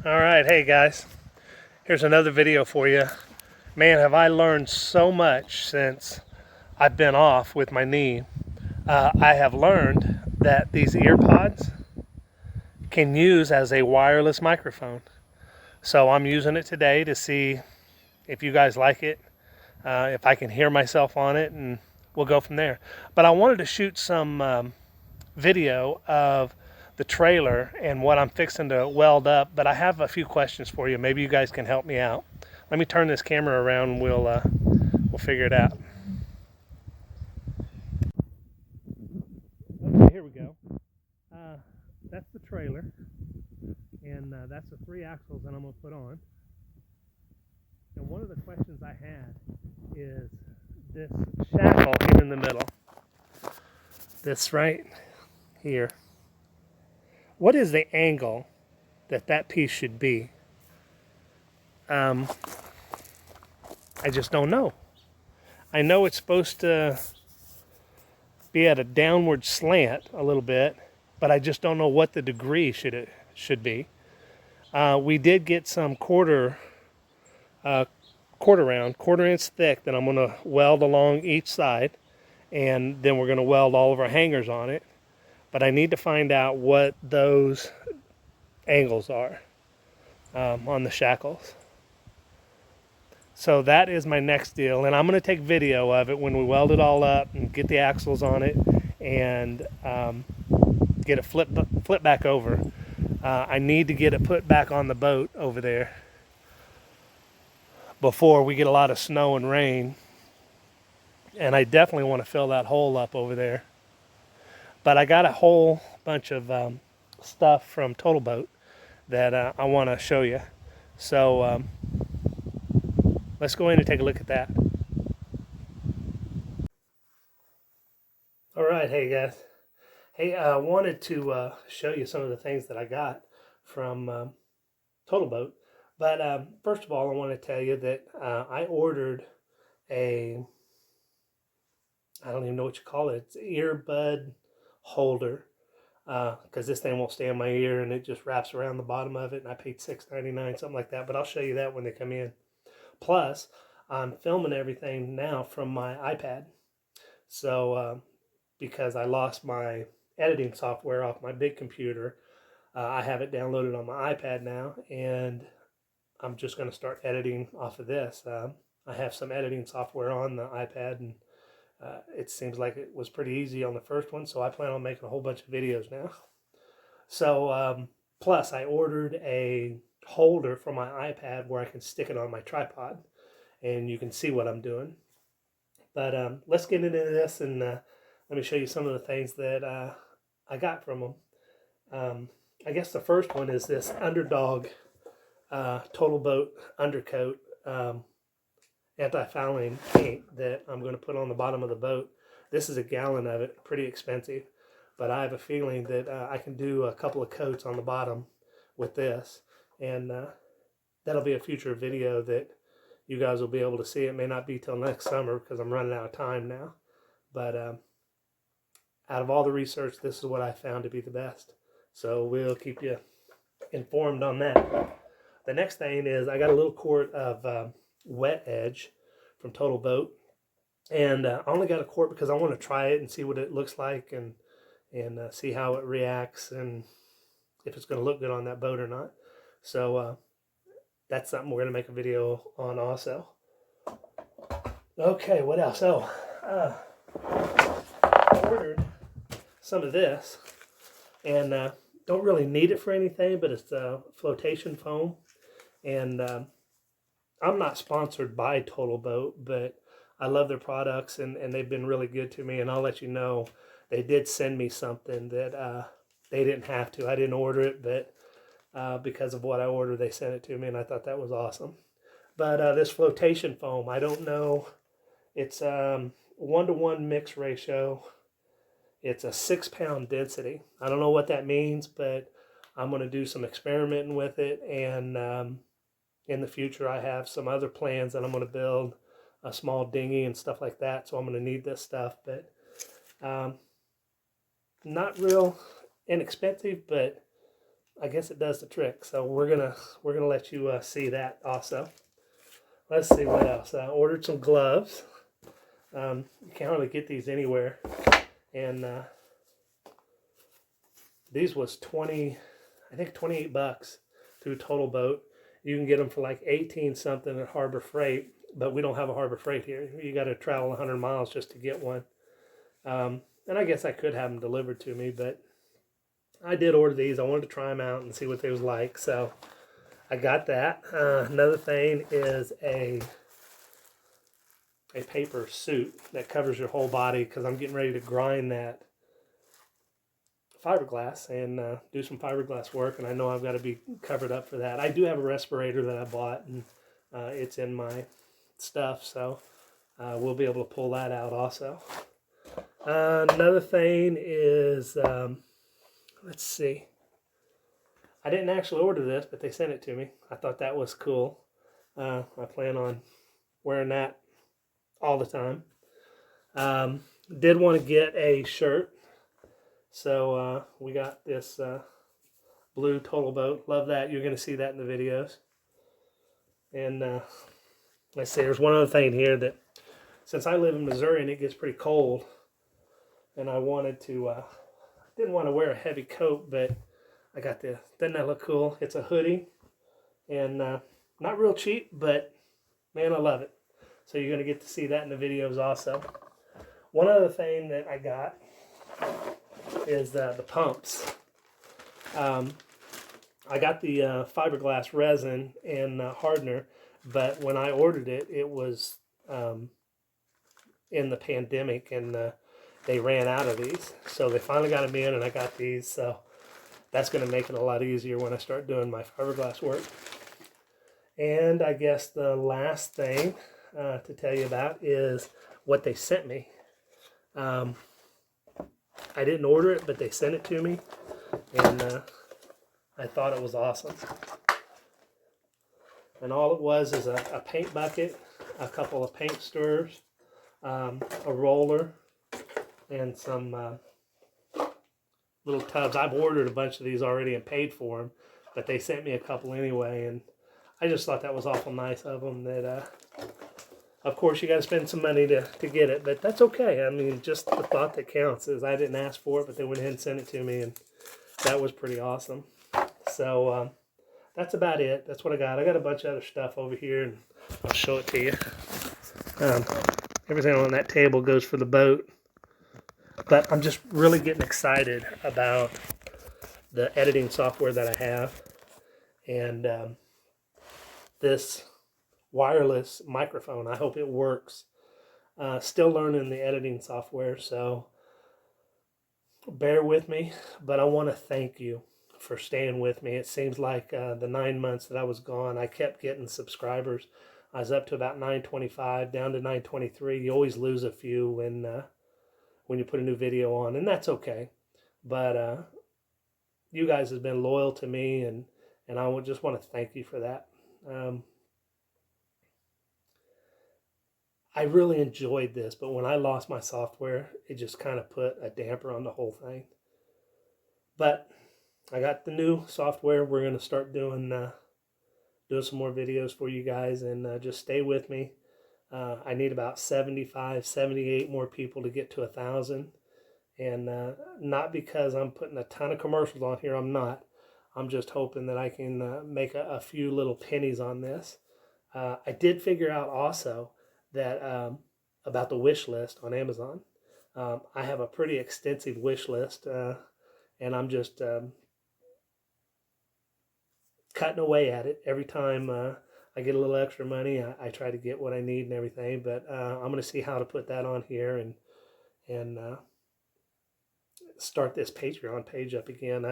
Alright, hey guys, here's another video for you. Man, have I learned so much since I've been off with my knee. I have learned that these ear pods can use as a wireless microphone. So I'm using it today to see if you guys like it, if I can hear myself on it, and we'll go from there. But I wanted to shoot some video of the trailer and what I'm fixing to weld up, but I have a few questions for you. Maybe you guys can help me out. Let me turn this camera around and we'll figure it out. Okay, here we go. That's the trailer, and that's the 3 axles that I'm going to put on. And one of the questions I had is this shackle here in the middle. This right here. What is the angle that piece should be? I just don't know. I know it's supposed to be at a downward slant a little bit, but I just don't know what the degree should be. We did get some quarter inch thick that I'm going to weld along each side, and then we're going to weld all of our hangers on it. But I need to find out what those angles are on the shackles. So that is my next deal, and I'm going to take video of it when we weld it all up and get the axles on it and get it flip back over. I need to get it put back on the boat over there before we get a lot of snow and rain, and I definitely want to fill that hole up over there. But I got a whole bunch of stuff from Total Boat that I want to show you. So let's go in and take a look at that. All right, hey guys. Hey, I wanted to show you some of the things that I got from Total Boat. But first of all, I want to tell you that I ordered I don't even know what you call it. It's an earbud holder, because this thing won't stay in my ear and it just wraps around the bottom of it, and I paid $6.99, something like that, but I'll show you that when they come in. Plus, I'm filming everything now from my iPad. So because I lost my editing software off my big computer, I have it downloaded on my iPad now, and I'm just going to start editing off of this. I have some editing software on the iPad, and it seems like it was pretty easy on the first one, so I plan on making a whole bunch of videos now. So plus I ordered a holder for my iPad where I can stick it on my tripod, and you can see what I'm doing. But let's get into this, and let me show you some of the things that I got from them. I guess the first one is this Underdog Total Boat undercoat anti-fouling paint that I'm going to put on the bottom of the boat. This is a gallon of it, pretty expensive, but I have a feeling that I can do a couple of coats on the bottom with this, and that'll be a future video that you guys will be able to see. It may not be till next summer because I'm running out of time now, but out of all the research, this is what I found to be the best. So we'll keep you informed on that. The next thing is I got a little quart of Wet Edge from Total Boat, and I only got a quart because I want to try it and see what it looks like, and see how it reacts and if it's going to look good on that boat or not. So that's something we're going to make a video on also. Okay, what else? Oh, I ordered some of this, and don't really need it for anything, but it's Flotation Foam, and I'm not sponsored by Total Boat, but I love their products, and they've been really good to me, and I'll let you know. They did send me something that they didn't have to. I didn't order it, but because of what I ordered, they sent it to me, and I thought that was awesome. But this Flotation Foam, I don't know. It's 1-to-1 mix ratio. It's a 6-pound density. I don't know what that means, but I'm going to do some experimenting with it, and in the future, I have some other plans that I'm going to build a small dinghy and stuff like that, so I'm going to need this stuff, but not real inexpensive, but I guess it does the trick. So we're gonna let you see that also. Let's see what else. I ordered some gloves. You can't really get these anywhere, and these was I think $28 through Total Boat. You can get them for like 18 something at Harbor Freight, but we don't have a Harbor Freight here. You got to travel 100 miles just to get one. And I guess I could have them delivered to me, but I did order these. I wanted to try them out and see what they was like, so I got that. Another thing is a paper suit that covers your whole body, because I'm getting ready to grind that fiberglass and do some fiberglass work, and I know I've got to be covered up for that. I do have a respirator that I bought, and it's in my stuff, so we'll be able to pull that out also. Another thing is, let's see. I didn't actually order this, but they sent it to me. I thought that was cool. I plan on wearing that all the time. Did want to get a shirt. So we got this blue Total Boat. Love that. You're going to see that in the videos. And let's see, there's one other thing here that, since I live in Missouri and it gets pretty cold, and I wanted to, didn't want to wear a heavy coat, but I got this. Doesn't that look cool? It's a hoodie, and not real cheap, but man, I love it. So you're going to get to see that in the videos also. One other thing that I got is the pumps. I got the fiberglass resin and hardener, but when I ordered it, it was in the pandemic, and they ran out of these. So they finally got them in, and I got these. So that's going to make it a lot easier when I start doing my fiberglass work. And I guess the last thing to tell you about is what they sent me. I didn't order it, but they sent it to me, and I thought it was awesome. And all it was is a paint bucket, a couple of paint stirrers, a roller, and some little tubs. I've ordered a bunch of these already and paid for them, but they sent me a couple anyway, and I just thought that was awful nice of them. That of course you got to spend some money to get it, but that's okay. I mean, just the thought that counts is I didn't ask for it, but they went ahead and sent it to me, and that was pretty awesome. So that's about it. That's what I got. I got a bunch of other stuff over here, and I'll show it to you. Everything on that table goes for the boat. But I'm just really getting excited about the editing software that I have, and this wireless microphone. I hope it works. Still learning the editing software, so bear with me. But I want to thank you for staying with me. It seems like the 9 months that I was gone, I kept getting subscribers. I was up to about 925, down to 923. You always lose a few when you put a new video on, and that's okay. But you guys have been loyal to me, and I would just want to thank you for that. I really enjoyed this, but when I lost my software, it just kind of put a damper on the whole thing. But I got the new software. We're going to start doing some more videos for you guys, and just stay with me. I need about 75, 78 more people to get to 1,000. And not because I'm putting a ton of commercials on here. I'm not. I'm just hoping that I can make a few little pennies on this. I did figure out also that about the wish list on Amazon. I have a pretty extensive wish list, and I'm just cutting away at it. Every time I get a little extra money, I try to get what I need and everything. But I'm going to see how to put that on here and start this Patreon page up again.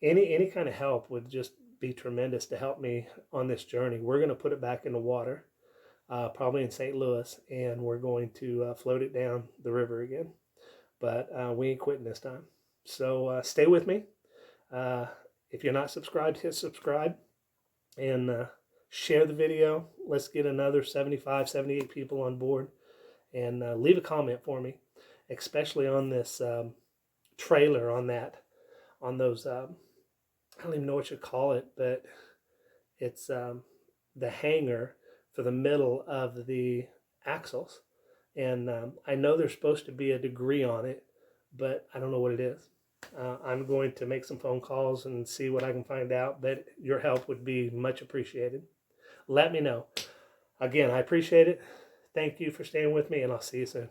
Any kind of help would just be tremendous to help me on this journey. We're going to put it back in the water, probably in St. Louis, and we're going to float it down the river again. But we ain't quitting this time. So stay with me. If you're not subscribed, hit subscribe and share the video. Let's get another 75, 78 people on board, and leave a comment for me, especially on this trailer on those I don't even know what you call it, but it's the hanger for the middle of the axles. And I know there's supposed to be a degree on it, but I don't know what it is. I'm going to make some phone calls and see what I can find out, but your help would be much appreciated. Let me know. Again, I appreciate it. Thank you for staying with me, and I'll see you soon.